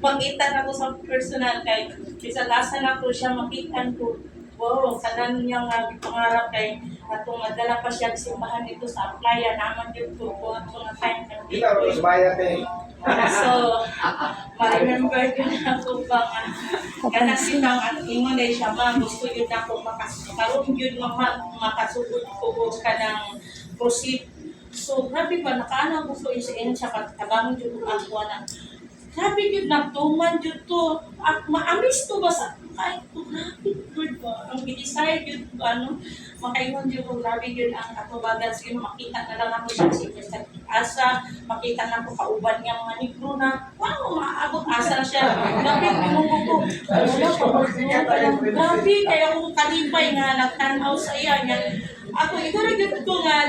makita na ko sa personal kay bisag-asa na ko siya makita ko. Wow, kanan niya nga pangarap kay atong madala pa siya simbahan dito sa playa naman dito ko at mga time na Kita ko sumaya te. so ma-remember ko na ako bang kana sinang at ingon ay siya ma gusto yun ako makasukaroon yun makasugod ko ka ng proceed. So grabe ba nakaana ko so isiin siya katabang yun ako na grabe yun nagtuman yun to at maamis to ba sa kahit to grabe good ba ang i-decide yun makaingon yun kung grabe yun ang atubagan sige makita na lang ako siya sa asa makita na ko kauban niya mga negro na wow maabot asa siya grabe pinungo ko grabe kaya kung kalipay nga nagtanaw sa iya niya ako ito rin dito nga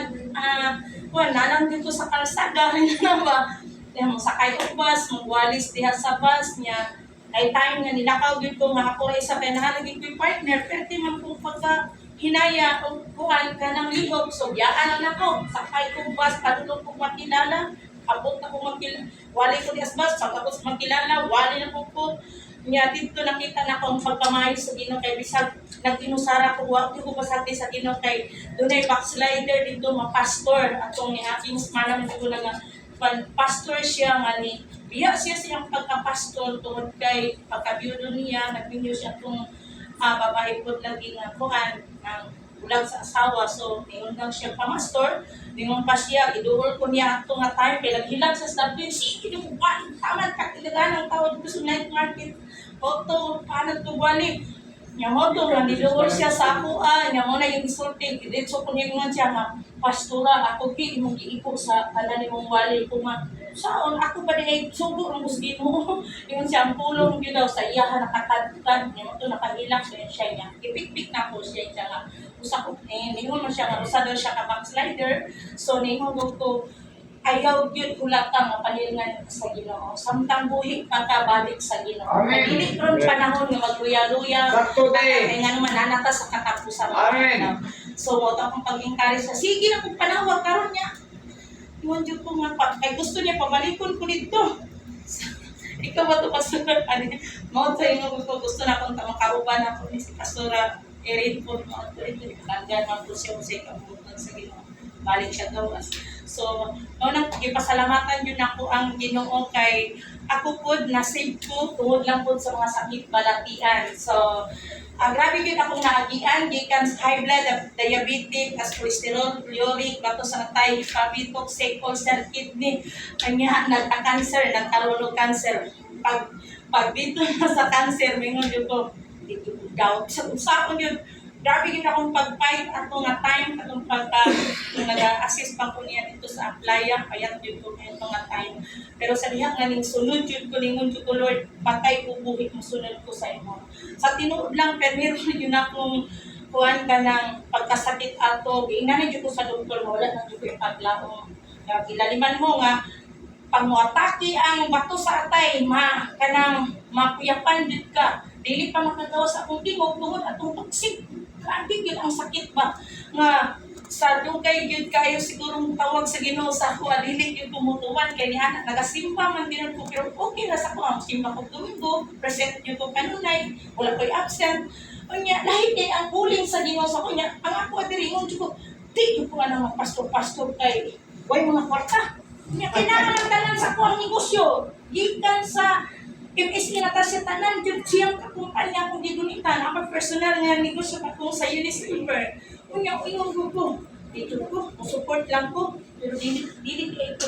wala lang dito sa kalsada na ba sakay ko bus, magwalis diha sa bus niya. Ay time nga nilakaw gyud ko nga ako isa kay nahalagig ko partner, pero man kung pagka hinaya o kuhan ka ng lihok, so biyaan na ako. Sakay ko bus, padulong ko makilala, abot na ko makilala, wali ko dias bus, saka ko makilala, wali na ko niya dito nakita na akong pagkamayo sa Ginoo kay bisag nag-inusara ko wa ko pasati sa Ginoo kay dunay backslider dito mga pastor atong ni aking manam dito nga pastor siya nga ni biya siya siyang pagka-pastor tungod kay pagka-biyudo niya nagminyo siya kung babae po lagi nga kuhan ang ulag sa asawa so ningon lang siya pamastor ningon pa siya iduol ko niya ato nga time kay naghilag sa WC hindi ko ba tama ka tilagan ang tawag ko sa night market auto paano to balik nya mo to nga niduol siya sa ako nya mo na yung isulti diretso ko ningon siya nga pastora ako ki imong giipo sa kanan nimong wali ko nga saon ako ba di sugo ang gusto mo yung siya ang pulong gyud daw sa iyahan nakatadtad nya mo to nakahilak siya niya ipikpik na ko siya nga usa ko ningon man siya nga usa daw siya ka backslider so ningon ko ayaw gyud ulatang mapalingan sa Ginoo samtang buhi pagkabalik sa Ginoo dili ron panahon nga magluya-luya Sakto day. kay nga naman nanata sa katapusan Amen. so mo ta kung pag-encourage sa sige na kung panahon karon niya iwan jud ko nga kay gusto niya pabalikon ko dito ikaw ba to pastor ani mo sa inyo gusto na kung makaruban ako ni si pastora Erin po mo to ito langgan man po siya sa kabutan sa Ginoo balik siya daw so nang gipasalamatan yun ako ang Ginoo kay ako pod na-save ko tungod lang pod sa mga sakit balatian so grabe yun akong naagian gikan sa high blood diabetic as cholesterol uric bato sa atay pabitoxic ulcer kidney kanya nagka-cancer nagkaroon ng cancer pag dito na sa cancer mingon yun ko dito gout sa usaon yun grabe yun akong pag-fight ato nga time atong pagka nag-assist pa ko niya dito sa playa kaya yun ko ito nga time pero sa diha nga ning sunod yun ko ningon ko Lord patay ko buhi mo sunod ko sa imo sa tinuod lang pero meron yun akong kuhan ka ng pagkasakit ato giingnan yun ko sa doktor wala na yun ko yung paglaong kilaliman mo nga pag mo atake ang bato sa atay kanang mapuyapan dito ka dili pa makagawa sa akong tingog tungod atong toxic grabe yun ang sakit ba nga sa dugay yun kayo sigurong tawag sa Ginoo sa ako dili yun tumutuan kay ni anak nagasimpa man din ko pero okay na sa ko ang simpa ko Domingo present yun ko kanunay wala ko'y absent unya lahi kay ang huling sa Ginoo sa kunya ang ako diri ingon ko di ko ana magpastor kay way mga kwarta unya kailangan tanan sa ko ang negosyo gikan sa MSE na kasi tanan jud siyang kakumpanya kung gigunitan ako personal nga negosyo katong sa Unisilver unya ingon ko dito ko support lang ko pero dili kay